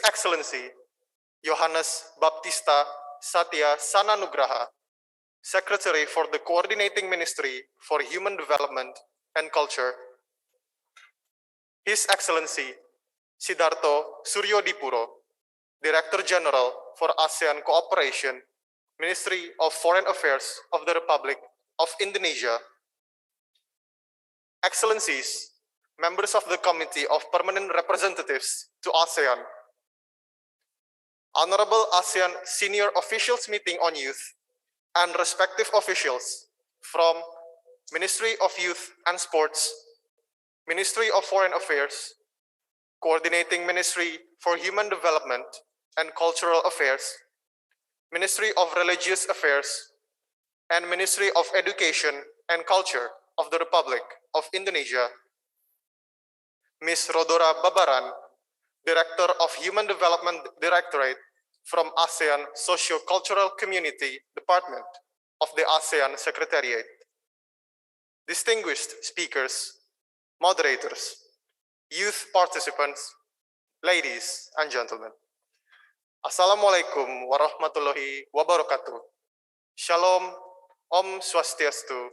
Excellency Yohanes Baptista Satya Sananugraha, Secretary for the Coordinating Ministry for Human Development and Culture, His Excellency Sidarto Suryodipuro, Director General for ASEAN Cooperation, Ministry of Foreign Affairs of the Republic of Indonesia, Excellencies, members of the Committee of Permanent Representatives to ASEAN, Honorable ASEAN Senior Officials Meeting on Youth, and respective officials from Ministry of Youth and Sports, Ministry of Foreign Affairs, Coordinating Ministry for Human Development and Cultural Affairs, Ministry of Religious Affairs, and Ministry of Education and Culture of the Republic of Indonesia, Ms. Rodora Babaran, Director of Human Development Directorate from ASEAN Socio-Cultural Community Department of the ASEAN Secretariat, distinguished speakers, moderators, youth participants, ladies and gentlemen. Assalamualaikum warahmatullahi wabarakatuh. Shalom, Om Swastiastu,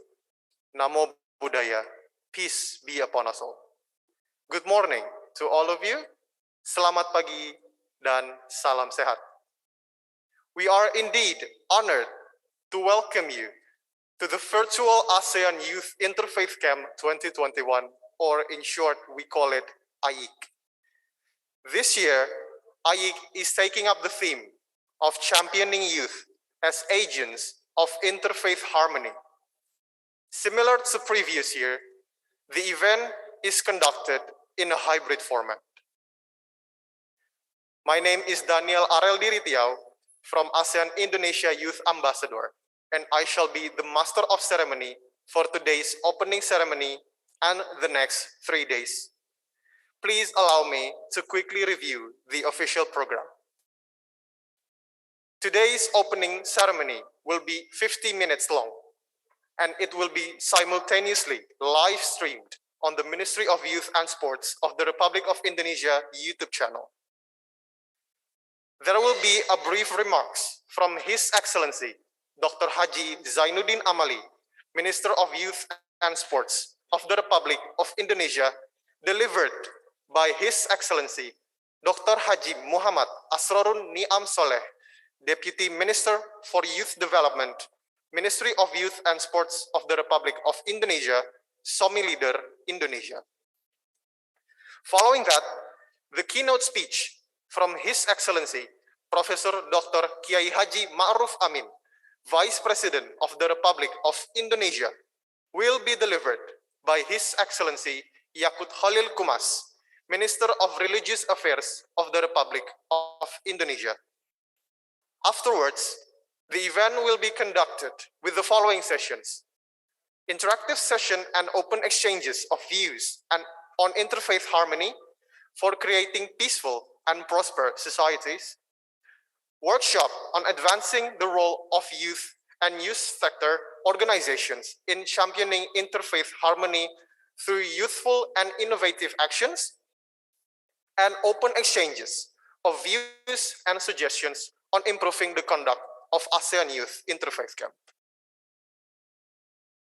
Namo Buddhaya, peace be upon us all. Good morning to all of you. Selamat pagi dan salam sehat. We are indeed honored to welcome you to the virtual ASEAN Youth Interfaith Camp 2021, or in short, we call it Ayic. This year, Ayic is taking up the theme of championing youth as agents of interfaith harmony. Similar to previous year, the event is conducted in a hybrid format. My name is Daniel Areldi Ritiau from ASEAN Indonesia Youth Ambassador, and I shall be the master of ceremony for today's opening ceremony and the next 3 days. Please allow me to quickly review the official program. Today's opening ceremony will be 50 minutes long, and it will be simultaneously live streamed on the Ministry of Youth and Sports of the Republic of Indonesia YouTube channel. There will be a brief remarks from His Excellency Dr. Haji Zainuddin Amali, Minister of Youth and Sports of the Republic of Indonesia, delivered by His Excellency Dr. Haji Muhammad Asrorun Niam Soleh, Deputy Minister for Youth Development, Ministry of Youth and Sports of the Republic of Indonesia, SOMI Leader Indonesia. Following that, the keynote speech from His Excellency Professor Dr. Kiai Haji Ma'ruf Amin, Vice President of the Republic of Indonesia, will be delivered by His Excellency Yakut Khalil Kumas, Minister of Religious Affairs of the Republic of Indonesia. Afterwards, the event will be conducted with the following sessions: interactive session and open exchanges of views and on interfaith harmony for creating peaceful and prosperous societies, workshop on advancing the role of youth and youth sector organizations in championing interfaith harmony through youthful and innovative actions, and open exchanges of views and suggestions on improving the conduct of ASEAN Youth Interfaith Camp.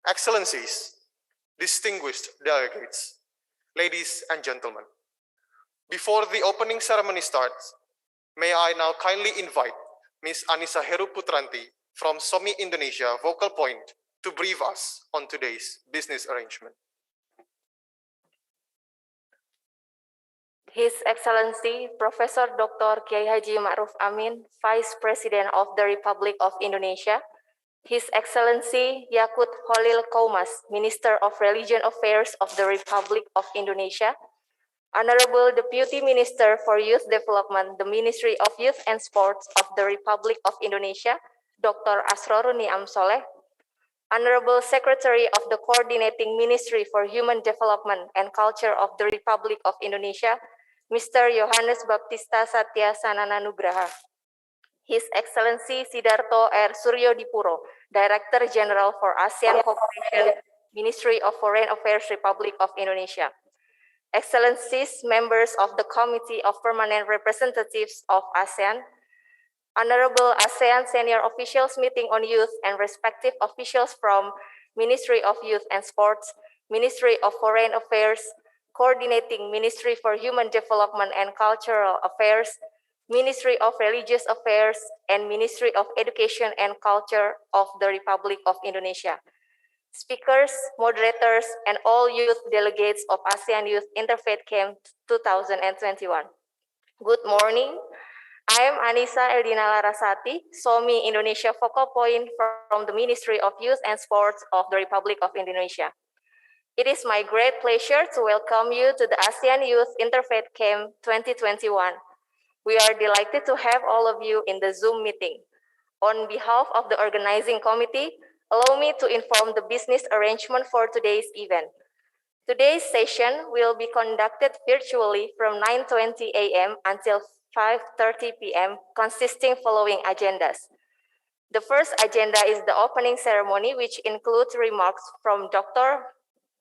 Excellencies, distinguished delegates, ladies and gentlemen, before the opening ceremony starts, may I now kindly invite Ms. Anissa Heru Putranti from SOMI Indonesia Vocal Point to brief us on today's business arrangement. His Excellency Professor Dr. Kiai Haji Ma'ruf Amin, Vice President of the Republic of Indonesia, His Excellency Yakut Khalil Kaumas, Minister of Religion Affairs of the Republic of Indonesia, Honorable Deputy Minister for Youth Development, the Ministry of Youth and Sports of the Republic of Indonesia, Dr. Asrorun Niam Soleh, Honorable Secretary of the Coordinating Ministry for Human Development and Culture of the Republic of Indonesia, Mr. Yohanes Baptista Satya Sanananugraha, His Excellency Sidarto R. Suryodipuro, Director General for ASEAN Cooperation, Ministry of Foreign Affairs, Republic of Indonesia, Excellencies, members of the Committee of Permanent Representatives of ASEAN, Honorable ASEAN Senior Officials Meeting on Youth and respective officials from Ministry of Youth and Sports, Ministry of Foreign Affairs, Coordinating Ministry for Human Development and Cultural Affairs, Ministry of Religious Affairs, and Ministry of Education and Culture of the Republic of Indonesia. Speakers, moderators, and all youth delegates of ASEAN Youth Interfaith Camp 2021. Good morning. I am Anissa Eldina Larasati, SOMI Indonesia Focal Point from the Ministry of Youth and Sports of the Republic of Indonesia. It is my great pleasure to welcome you to the ASEAN Youth Interfaith Camp 2021. We are delighted to have all of you in the Zoom meeting. On behalf of the organizing committee, allow me to inform the business arrangement for today's event. Today's session will be conducted virtually from 9:20 a.m. until 5:30 p.m., consisting following agendas. The first agenda is the opening ceremony, which includes remarks from Dr.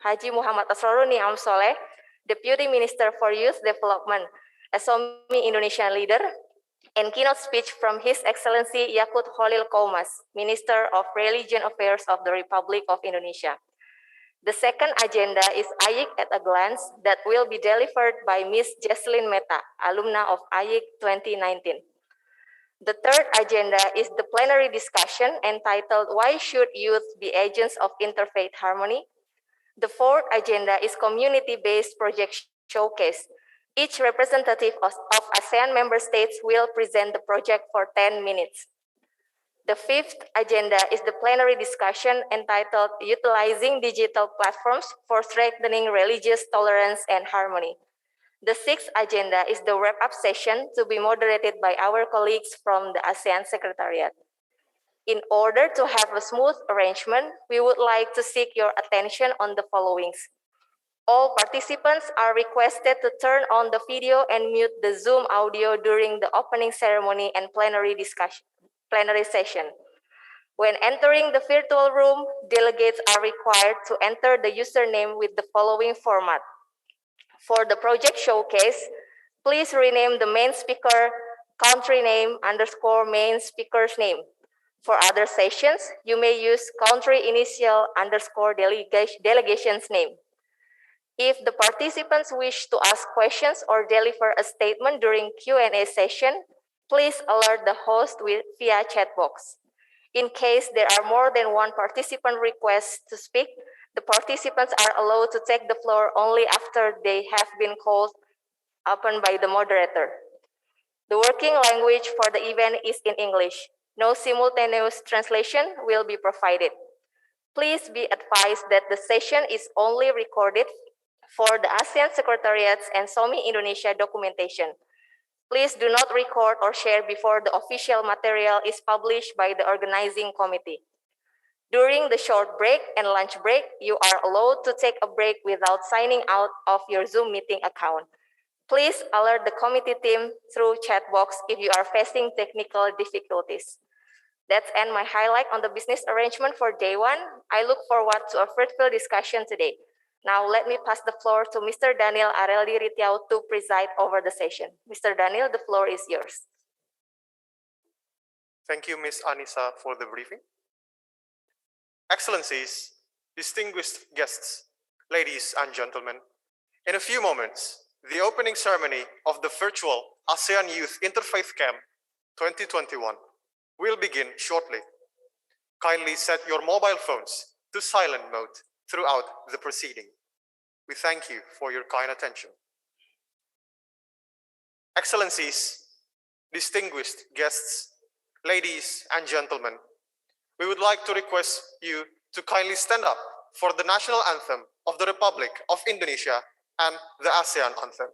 Haji Muhammad Asrorun Niam Soleh, Deputy Minister for Youth Development, a SOMI Indonesian leader, and keynote speech from His Excellency Yakut Holil Kaumas, Minister of Religion Affairs of the Republic of Indonesia. The second agenda is Ayic at a glance that will be delivered by Ms. Jesslyn Mehta, alumna of Ayic 2019. The third agenda is the plenary discussion entitled Why Should Youth Be Agents of Interfaith Harmony? The fourth agenda is community-based project showcase. Each representative of ASEAN member states will present the project for 10 minutes. The fifth agenda is the plenary discussion entitled Utilizing Digital Platforms for Strengthening Religious Tolerance and Harmony. The sixth agenda is the wrap-up session to be moderated by our colleagues from the ASEAN Secretariat. In order to have a smooth arrangement, we would like to seek your attention on the followings. All participants are requested to turn on the video and mute the Zoom audio during the opening ceremony and plenary session. When entering the virtual room, delegates are required to enter the username with the following format. For the project showcase, please rename the main speaker country name _ main speaker's name. For other sessions, you may use country initial _ delegation's name. If the participants wish to ask questions or deliver a statement during Q&A session, please alert the host via chat box. In case there are more than one participant requests to speak, the participants are allowed to take the floor only after they have been called upon by the moderator. The working language for the event is in English. No simultaneous translation will be provided. Please be advised that the session is only recorded for the ASEAN Secretariats and SOMI Indonesia documentation. Please do not record or share before the official material is published by the organizing committee. During the short break and lunch break, you are allowed to take a break without signing out of your Zoom meeting account. Please alert the committee team through chat box if you are facing technical difficulties. That's end my highlight on the business arrangement for day one. I look forward to a fruitful discussion today. Now let me pass the floor to Mr. Daniel Areldi Ritiau to preside over the session. Mr. Daniel, the floor is yours. Thank you, Ms. Anissa, for the briefing. Excellencies, distinguished guests, ladies and gentlemen, in a few moments, the opening ceremony of the virtual ASEAN Youth Interfaith Camp 2021 will begin shortly. Kindly set your mobile phones to silent mode throughout the proceeding. We thank you for your kind attention. Excellencies, distinguished guests, ladies and gentlemen, we would like to request you to kindly stand up for the national anthem of the Republic of Indonesia and the ASEAN anthem.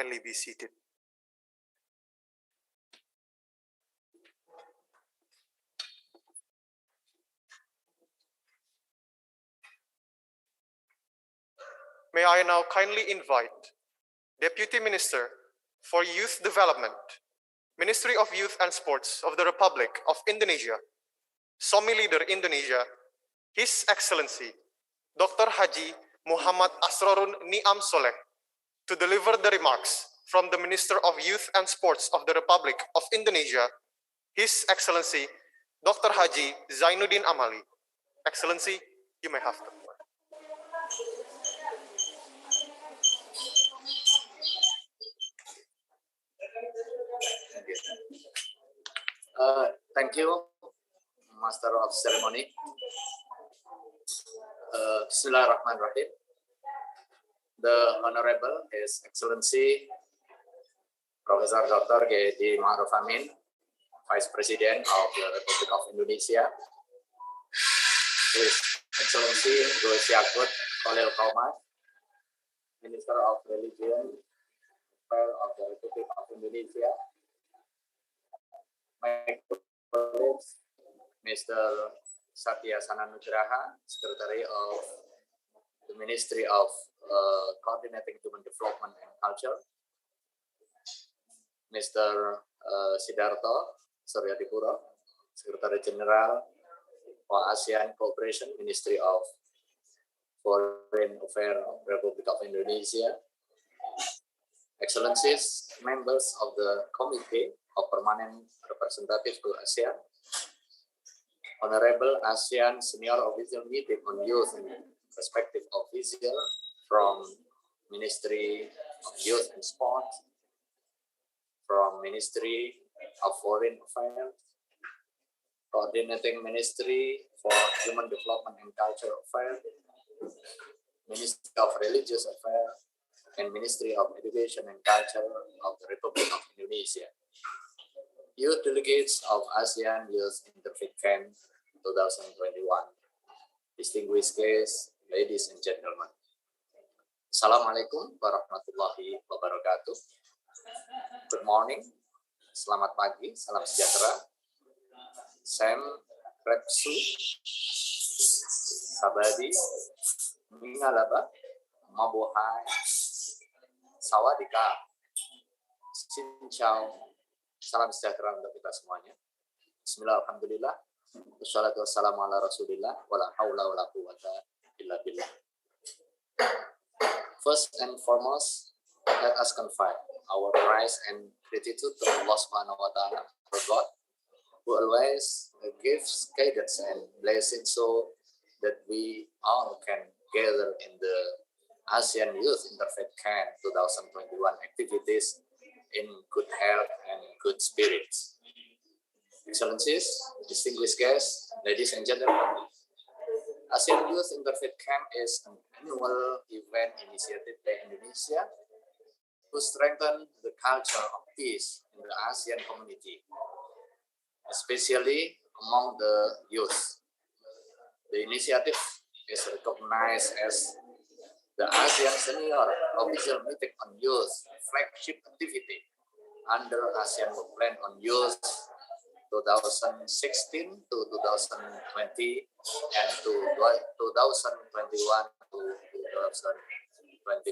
kindly be seated. May I now kindly invite Deputy Minister for Youth Development, Ministry of Youth and Sports of the Republic of Indonesia, SOMI Leader Indonesia, His Excellency Dr. Haji Muhammad Asrorun Niam Soleh, to deliver the remarks from the Minister of Youth and Sports of the Republic of Indonesia, His Excellency Dr. Haji Zainuddin Amali. Excellency, you may have the floor. Thank you, Master of Ceremony. Bismillahirrahmanirrahim. The Honorable His Excellency Professor Dr. K.H. Ma'ruf Amin, Vice President of the Republic of Indonesia, His Excellency Gus Yakut Khalil Kaumas, Minister of Religion of the Republic of Indonesia, my colleagues, Mr. Satya Sananugraha, Secretary of the Ministry of Coordinating Human Development and Culture, Mr. Sidarto Suryadipuro, Secretary General for ASEAN Cooperation, Ministry of Foreign Affairs of the Republic of Indonesia, Excellencies, members of the Committee of Permanent Representative to ASEAN, Honorable ASEAN Senior Official Meeting on Youth and Perspective Official from Ministry of Youth and Sport, from Ministry of Foreign Affairs, Coordinating Ministry for Human Development and Cultural Affairs, Ministry of Religious Affairs, and Ministry of Education and Culture of the Republic of Indonesia. Youth delegates of ASEAN Youth Interfaith Camp 2021. Distinguished guests, ladies and gentlemen. Assalamualaikum warahmatullahi wabarakatuh. Good morning, selamat pagi, salam sejahtera. Sam Repsu, Sabadi, Mingalaba, Mabuhay, Sawadika, Xin Chao, salam sejahtera untuk kita semuanya. Bismillah, alhamdulillah, wassalatu wassalamu ala rasulillah, wala hawla wala quwwata illa billah. First and foremost, let us confide our praise and gratitude to Allah Subhanahu wa Ta'ala, our God, who always gives guidance and blessings so that we all can gather in the ASEAN Youth Interfaith Camp 2021 activities in good health and good spirits. Excellencies, distinguished guests, ladies and gentlemen, ASEAN Youth Interfaith Camp is an annual event initiated by Indonesia to strengthen the culture of peace in the ASEAN community, especially among the youth. The initiative is recognized as the ASEAN Senior Official Meeting on Youth flagship activity under ASEAN Work Plan on Youth 2016 to 2020 and to 2021 to 2025.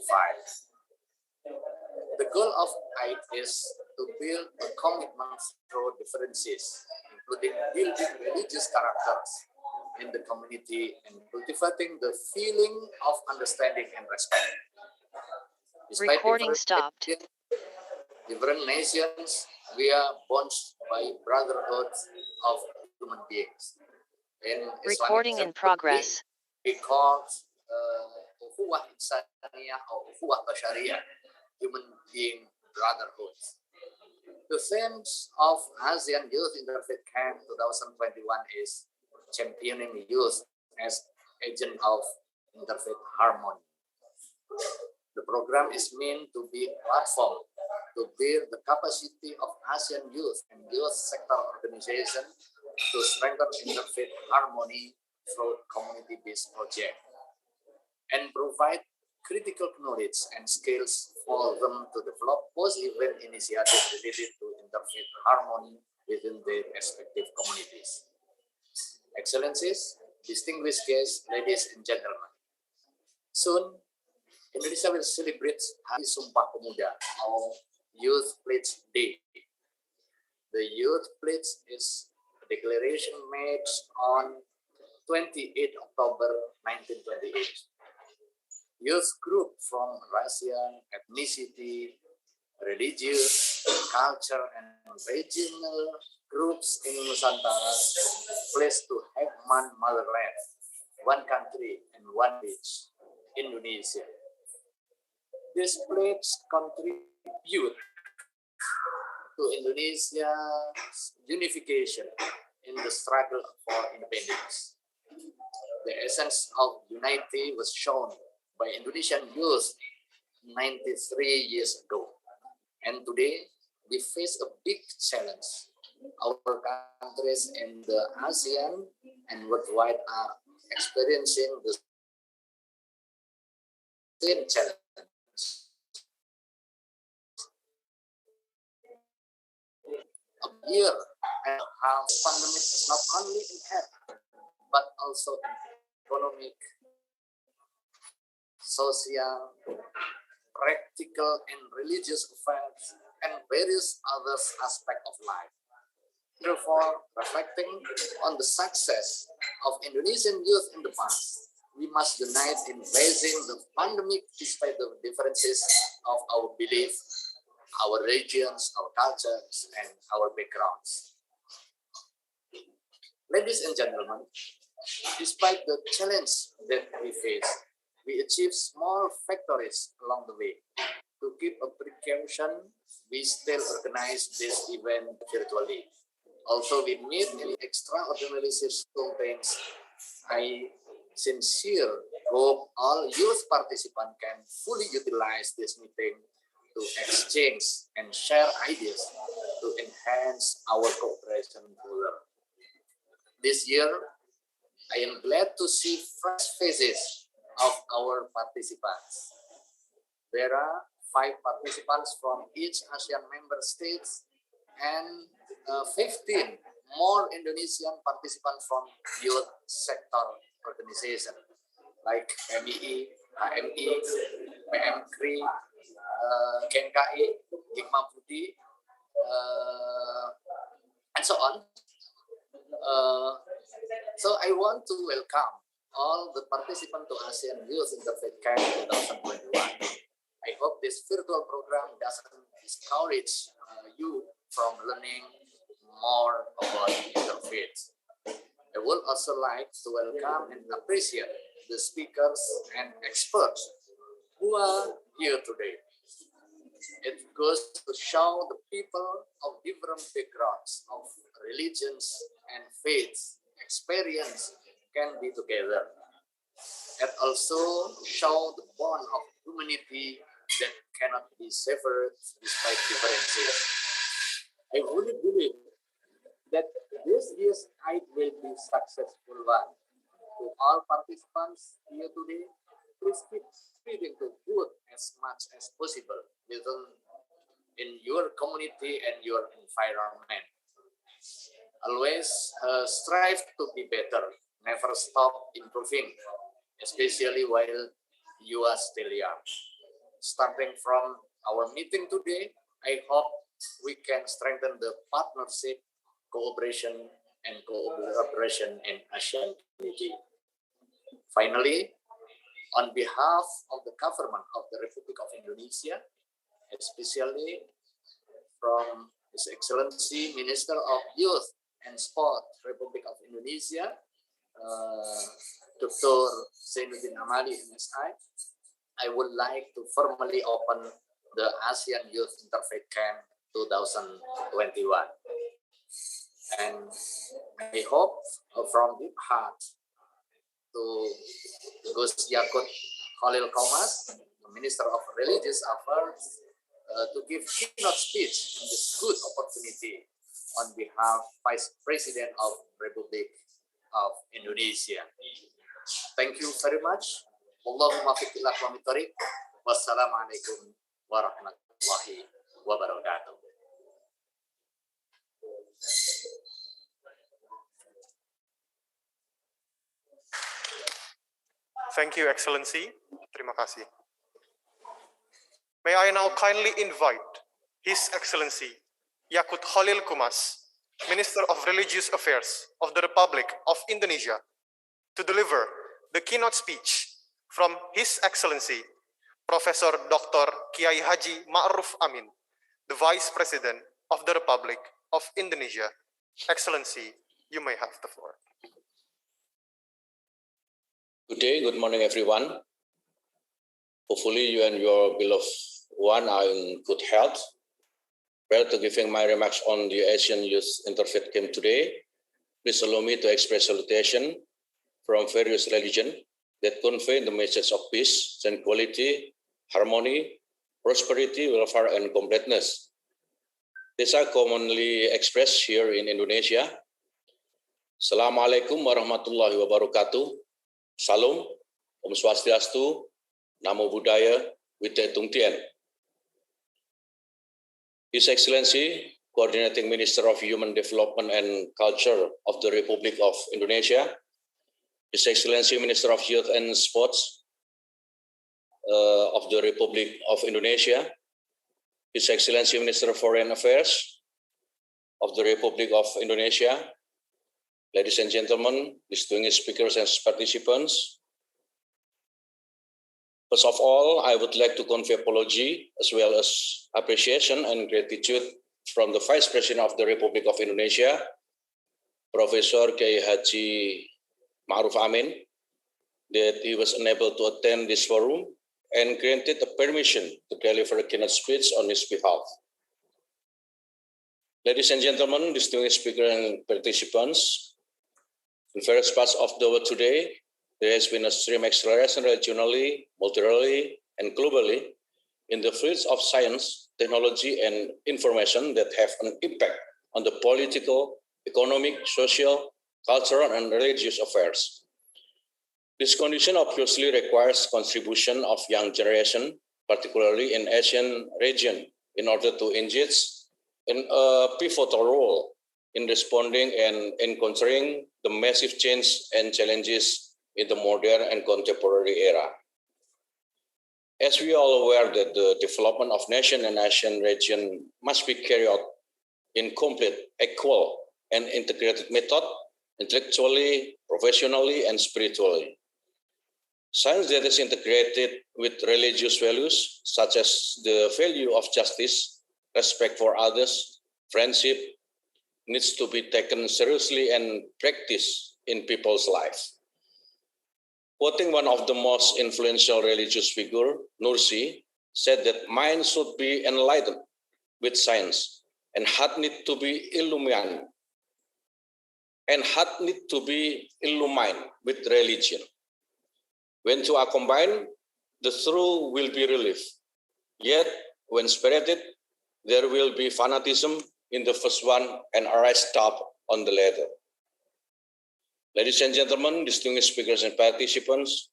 The goal of Ayic is to build a commitment through differences, including building religious characters in the community and cultivating the feeling of understanding and respect. Despite Recording stopped. Different nations, we are bound by brotherhood of human beings. In Recording in progress. we call ukhuwah insaniyah or ukhuwah bashariyah, human being brotherhood. The theme of ASEAN Youth Interfaith Camp 2021 is championing youth as agent of interfaith harmony. The program is meant to be a platform to build the capacity of ASEAN youth and youth sector organization to strengthen interfaith harmony through community-based project and provide critical knowledge and skills for them to develop post-event initiatives related to interfaith harmony within their respective communities. Excellencies, distinguished guests, ladies and gentlemen, soon Indonesia will celebrate Hari Sumpah Pemuda, or Youth Pledge Day. The Youth Pledge is a declaration made on 28 October 1928. Youth group from Asean, ethnicity, religious, culture, and regional groups in Nusantara pledge to have one motherland, one country, and one beach, Indonesia. This pledge contribute to Indonesia's unification in the struggle for independence. The essence of unity was shown by Indonesian youth 93 years ago. And today, we face a big challenge. Our countries in the ASEAN and worldwide are experiencing the same challenge. A year and a half pandemic is not only in health, but also in economic, social, practical, and religious affairs, and various other aspects of life. Therefore, reflecting on the success of Indonesian youth in the past, we must unite in facing the pandemic despite the differences of our belief, our regions, our cultures, and our backgrounds. Ladies and gentlemen, despite the challenge that we face, we achieve small victories along the way. To keep a precaution, we still organize this event virtually. Also, we meet in extraordinary circumstances. I sincerely hope all youth participants can fully utilize this meeting to exchange and share ideas to enhance our cooperation further. This year, I am glad to see fresh faces of our participants. There are 5 participants from each ASEAN member states and 15 more Indonesian participants from youth sector organization like MEI, HMI, PMKRI, KNKI, Hikmah Budi, and so on. So I want to welcome all the participants to ASEAN Youth Interfaith Camp 2021. I hope this virtual program doesn't discourage you from learning more about interfaith. I would also like to welcome and appreciate the speakers and experts who are here today. It goes to show the people of different backgrounds of religions and faiths experience can be together. It also shows the bond of humanity that cannot be severed despite differences. I really believe that this year's Aid will be successful one. To all participants here today, please keep spreading the good as much as possible within in your community and your environment. Always strive to be better. Never stop improving, especially while you are still young. Starting from our meeting today, I hope we can strengthen the partnership, cooperation, and cooperation in ASEAN community. Finally, on behalf of the government of the Republic of Indonesia, especially from His Excellency Minister of Youth and Sport, Republic of Indonesia, Dr. Zainuddin Amali, MSI, I would like to formally open the ASEAN Youth Interfaith Camp 2021. And I hope from deep heart to Gus Yakut Khalil Kaumas, the Minister of Religious Affairs, to give keynote speech in this good opportunity on behalf of Vice President of Republic of Indonesia. Thank you very much. Allahumma fiq ila aqwamit thoriq. Wassalamualaikum warahmatullahi wabarakatuh. Thank you, Excellency. Terima kasih. May I now kindly invite His Excellency Yakut Khalil Kumas, Minister of Religious Affairs of the Republic of Indonesia, to deliver the keynote speech from His Excellency Professor Dr. Kiai Haji Ma'ruf Amin, the Vice President of the Republic of Indonesia. Excellency, you may have the floor. Good day, good morning, everyone. Hopefully, you and your beloved one are in good health. Prior to giving my remarks on the Asian Youth Interfaith Camp today, please allow me to express salutation from various religions that convey the message of peace, tranquility, harmony, prosperity, welfare, and completeness. These are commonly expressed here in Indonesia. Assalamualaikum warahmatullahi wabarakatuh. Salam, Om Swastiastu, Namo Buddhaya, Wite Tung Tien. His Excellency, Coordinating Minister of Human Development and Culture of the Republic of Indonesia, His Excellency Minister of Youth and Sports of the Republic of Indonesia, His Excellency Minister of Foreign Affairs of the Republic of Indonesia, ladies and gentlemen, distinguished speakers and participants. First of all, I would like to convey apology as well as appreciation and gratitude from the Vice President of the Republic of Indonesia, Professor Kiai Haji Ma'ruf Amin, that he was unable to attend this forum and granted the permission to deliver a keynote speech on his behalf. Ladies and gentlemen, distinguished speakers and participants, in various parts of the world today, there has been a extreme acceleration regionally, multilaterally, and globally in the fields of science, technology, and information that have an impact on the political, economic, social, cultural, and religious affairs. This condition obviously requires contribution of young generation, particularly in Asian region, in order to engage in a pivotal role in responding and encountering the massive change and challenges in the modern and contemporary era. As we are all aware that the development of nation and Asian region must be carried out in complete, equal, and integrated method, intellectually, professionally, and spiritually. Science that is integrated with religious values, such as the value of justice, respect for others, friendship, needs to be taken seriously and practiced in people's lives. Quoting one of the most influential religious figure, Nursi, said that mind should be enlightened with science and heart need to be illumined with religion. When two are combined, the truth will be relief. Yet, when separated, there will be fanatism in the first one and arise doubt on the latter. Ladies and gentlemen, distinguished speakers and participants,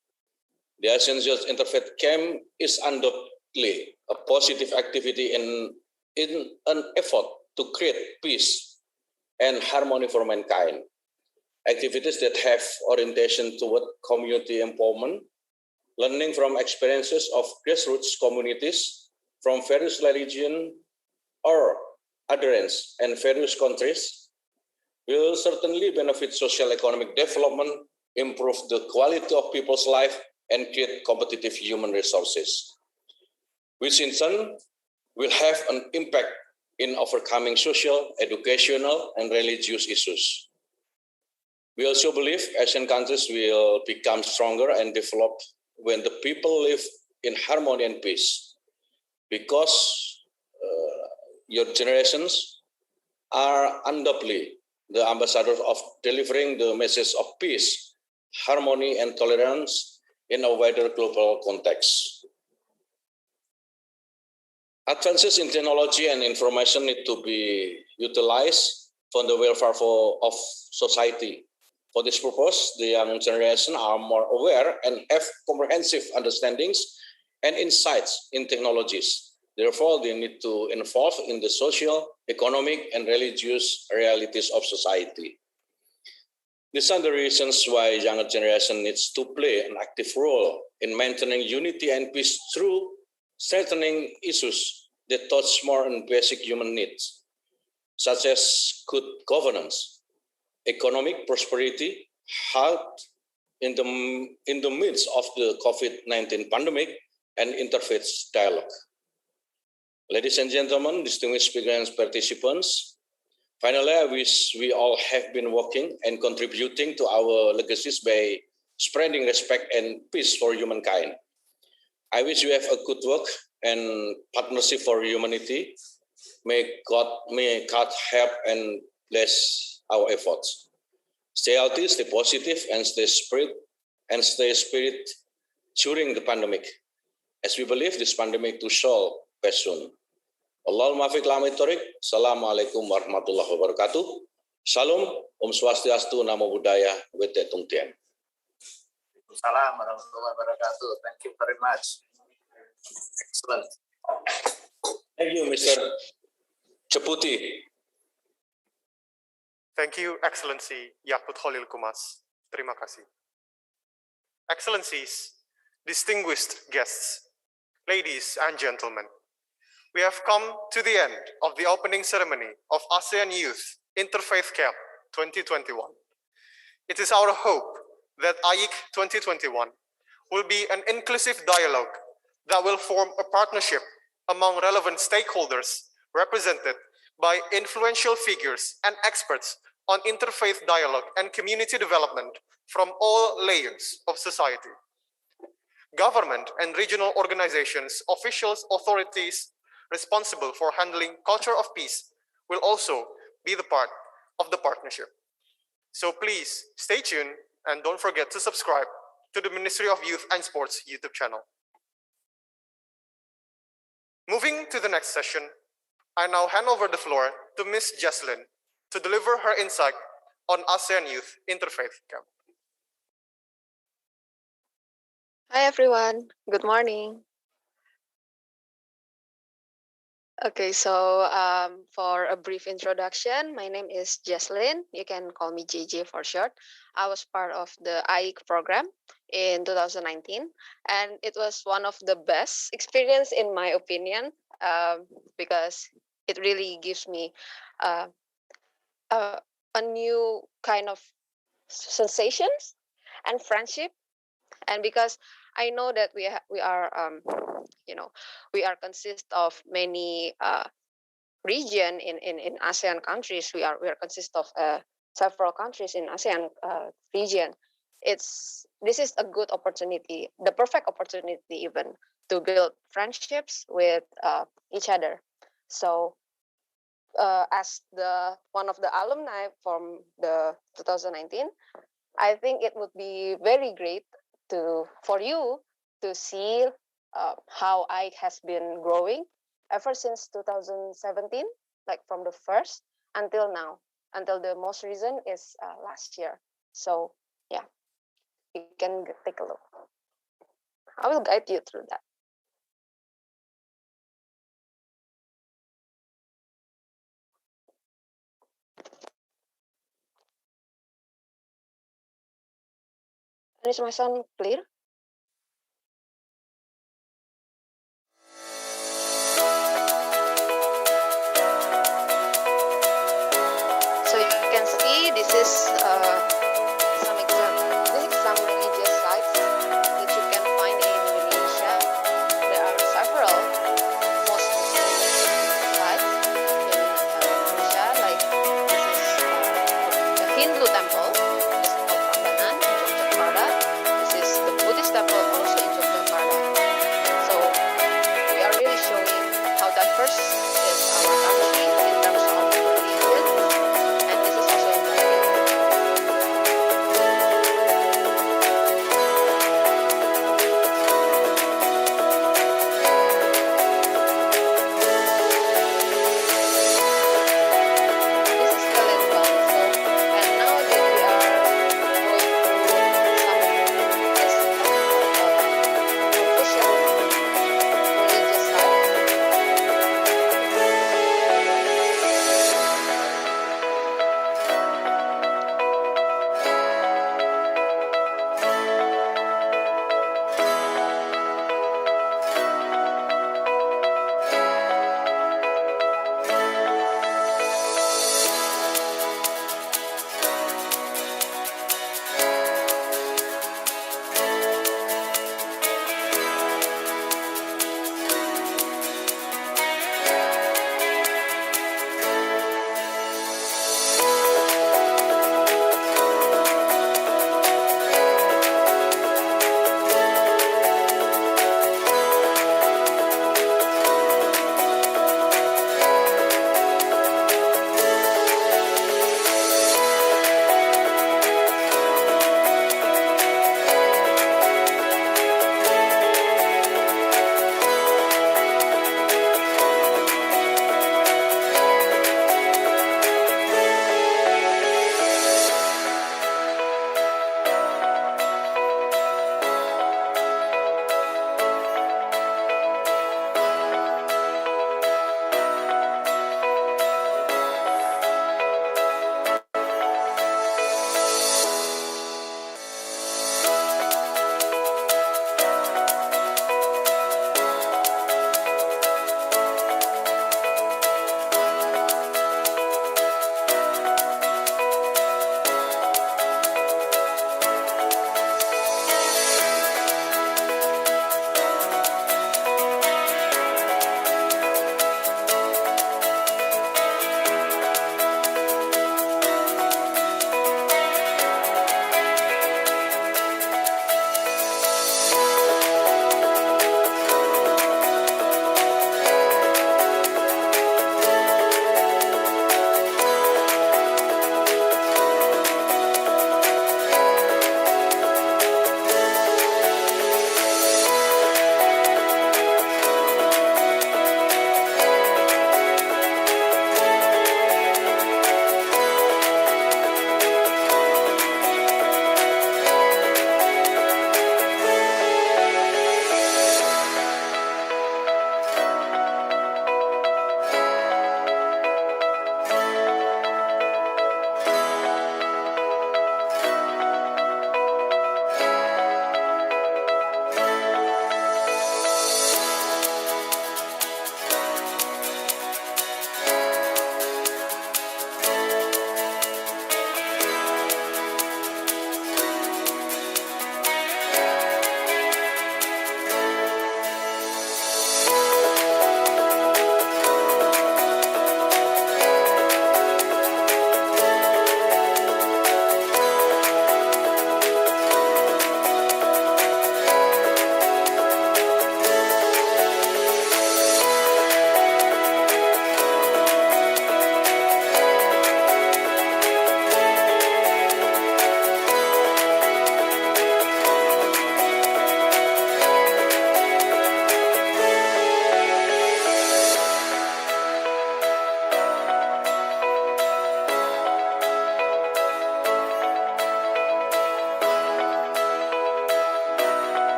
the Asean Youth Interfaith Camp is undoubtedly a positive activity in an effort to create peace and harmony for mankind. Activities that have orientation toward community empowerment, learning from experiences of grassroots communities from various religions or adherents and various countries will certainly benefit social economic development, improve the quality of people's life, and create competitive human resources, which in turn will have an impact in overcoming social, educational, and religious issues. We also believe Asian countries will become stronger and develop when the people live in harmony and peace, because your generations are undoubtedly the ambassadors of delivering the message of peace, harmony, and tolerance in a wider global context. Advances in technology and information need to be utilized for the welfare of society, For this purpose, the young generation are more aware and have comprehensive understandings and insights in technologies. Therefore, they need to involve in the social, economic, and religious realities of society. These are the reasons why younger generation needs to play an active role in maintaining unity and peace through strengthening issues that touch more on basic human needs, such as good governance, economic prosperity, health in the midst of the COVID-19 pandemic, and interfaith dialogue. Ladies and gentlemen, distinguished speakers and participants, finally, I wish we all have been working and contributing to our legacies by spreading respect and peace for humankind. I wish you have a good work and partnership for humanity. May God help and bless our efforts. Stay healthy, stay positive, and stay spirit during the pandemic, as we believe this pandemic to solve very soon. Allahumma fiq lamit torik. Assalamualaikum warahmatullahi wabarakatuh. Salam, Om Swastiastu, Namo Buddhaya, Wete Tung Tien. Salam warahmatullahi wabarakatuh. Thank you very much. Excellent. Thank you, Mr. Ceputi. Thank you, Excellency Yakut Khalil Kumas. Terima kasih. Excellencies, distinguished guests, ladies and gentlemen, we have come to the end of the opening ceremony of ASEAN Youth Interfaith Camp 2021. It is our hope that Ayic 2021 will be an inclusive dialogue that will form a partnership among relevant stakeholders represented by influential figures and experts on interfaith dialogue and community development from all layers of society. Government and regional organizations, officials, authorities responsible for handling culture of peace will also be the part of the partnership. So please stay tuned and don't forget to subscribe to the Ministry of Youth and Sports YouTube channel. Moving to the next session, I now hand over the floor to Ms. Jesslyn to deliver her insight on ASEAN Youth Interfaith Camp. Hi everyone, good morning. Okay, so for a brief introduction, my name is Jesslyn. You can call me JJ for short. I was part of the Ayic program in 2019, and it was one of the best experience in my opinion, because it really gives me a new kind of sensations and friendship. And because I know that we are we are consist of many region in ASEAN countries. We are consist of several countries in ASEAN region. This is a good opportunity, the perfect opportunity even to build friendships with each other. So as one of the alumni from the 2019, I think it would be very great for you to see how I has been growing ever since 2017, like from the first until now, until the most recent is last year. So yeah, you can take a look. I will guide you through that. Is my sound clear? So you can see this is some example. This is some religious sites that you can find in Indonesia. There are several most Muslim sites in Indonesia. Like this is the Hindu temple. This is called Prambanan in Yogyakarta. This is the Buddhist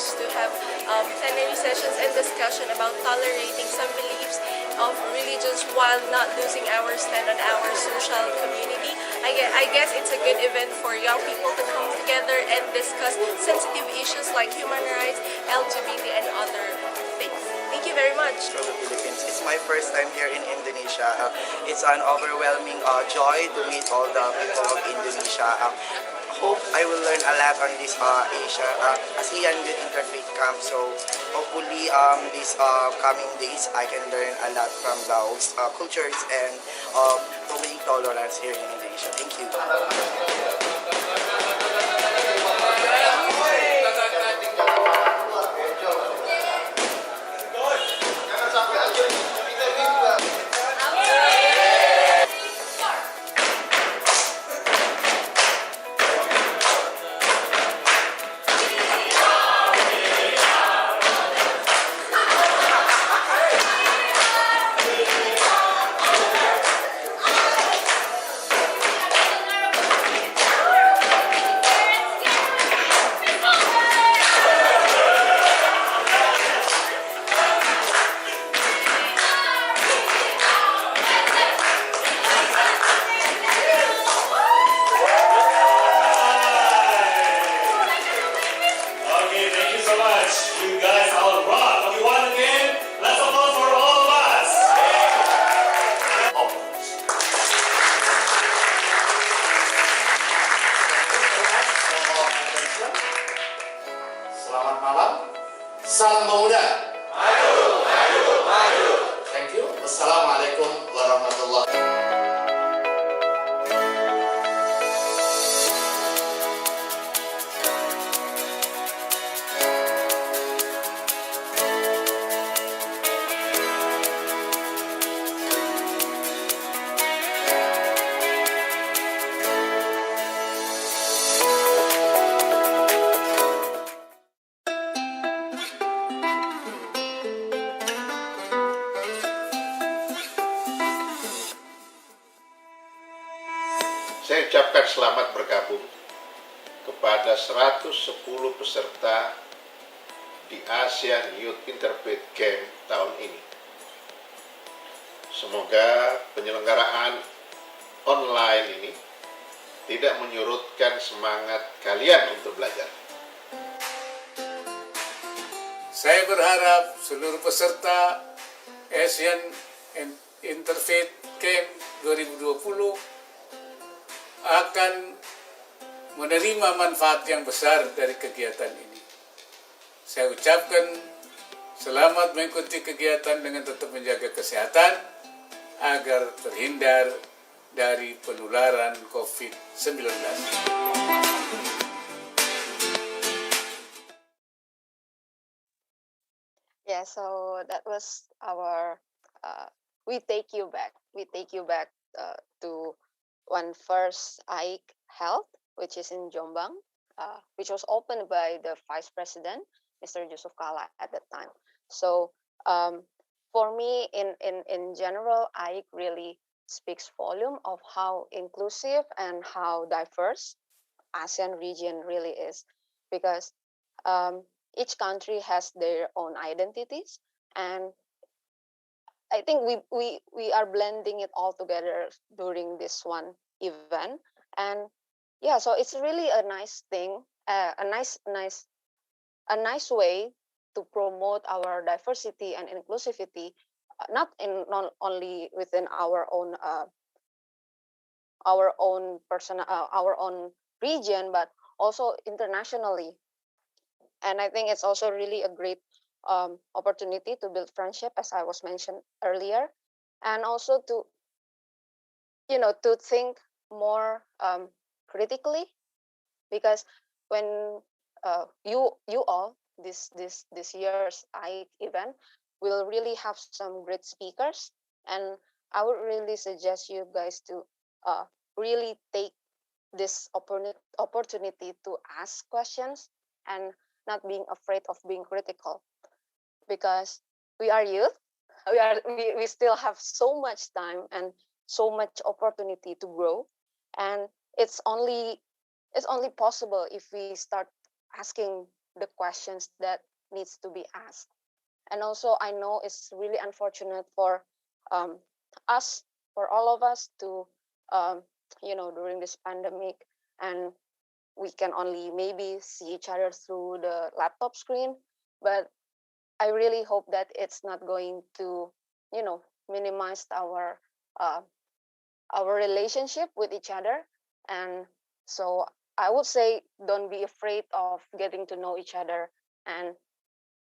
us to have plenary sessions and discussion about tolerating some beliefs of religions while not losing our stand on our social community. I guess it's a good event for young people to come together and discuss sensitive issues like human rights, LGBT, and other things. Thank you very much. From the Philippines. It's my first time here in Indonesia. It's an overwhelming joy to meet all the people of Indonesia. Hope I will learn a lot on this Asean Youth Interfaith Camp. So hopefully these coming days I can learn a lot from those cultures and promoting tolerance here in Indonesia. Thank you. Selamat malam, salam pemuda. Maju, maju, maju. Thank you. Wassalamualaikum warahmatullahi wabarakatuh. Saya ucapkan selamat bergabung kepada 110 peserta di Asean Youth Interfaith Camp tahun ini. Semoga penyelenggaraan online ini tidak menyurutkan semangat kalian untuk belajar. Saya berharap seluruh peserta Asean Interfaith Camp 2020 akan menerima manfaat yang besar dari kegiatan ini. Saya ucapkan selamat mengikuti kegiatan dengan tetap menjaga kesehatan agar terhindar dari penularan COVID-19. Yeah, so that was our we take you back. We take you back to when first Ayic held, which is in Jombang, which was opened by the Vice President, Mr. Yusuf Kala at that time. So for me, in general, Ayic really speaks volume of how inclusive and how diverse ASEAN region really is, because each country has their own identities, and I think we are blending it all together during this one event. And yeah, so it's really a nice thing, a nice way to promote our diversity and inclusivity, not only within our own region, but also internationally. And I think it's also really a great opportunity to build friendship, as I was mentioned earlier, and also to think more critically, because when you all this year's Ayic event will really have some great speakers, and I would really suggest you guys to really take this opportunity to ask questions and not being afraid of being critical, because we are youth, we still have so much time and so much opportunity to grow, and it's only possible if we start asking the questions that needs to be asked. And also, I know it's really unfortunate for us, for all of us to, during this pandemic, and we can only maybe see each other through the laptop screen. But I really hope that it's not going to, minimize our relationship with each other. And so I would say, don't be afraid of getting to know each other, and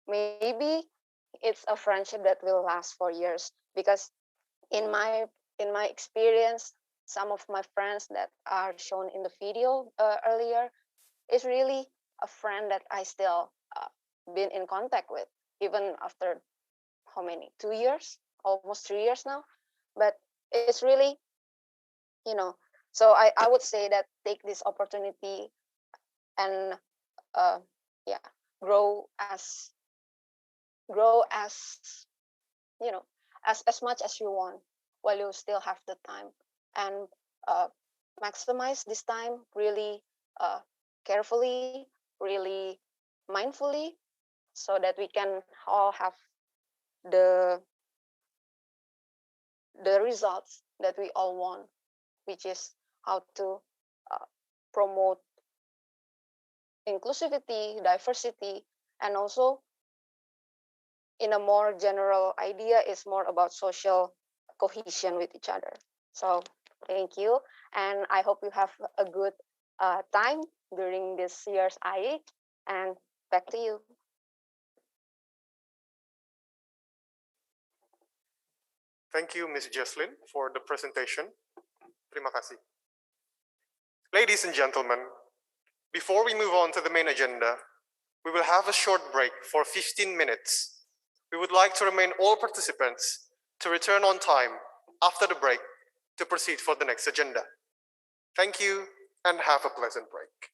maybe it's a friendship that will last for years. Because in my experience, some of my friends that are shown in the video earlier is really a friend that I still been in contact with, even after how many, 2 years, almost 3 years now. But it's really, so I would say that take this opportunity and yeah, grow as you know as much as you want while you still have the time, and maximize this time really carefully, really mindfully, so that we can all have the results that we all want, which is how to promote inclusivity, diversity, and also in a more general idea is more about social cohesion with each other. So thank you, and I hope you have a good time during this year's Ayic, and back to you. Thank you, Ms. Jesslyn, for the presentation. Terima kasih. Ladies and gentlemen, before we move on to the main agenda, we will have a short break for 15 minutes. We would like to remind all participants to return on time after the break to proceed for the next agenda. Thank you and have a pleasant break.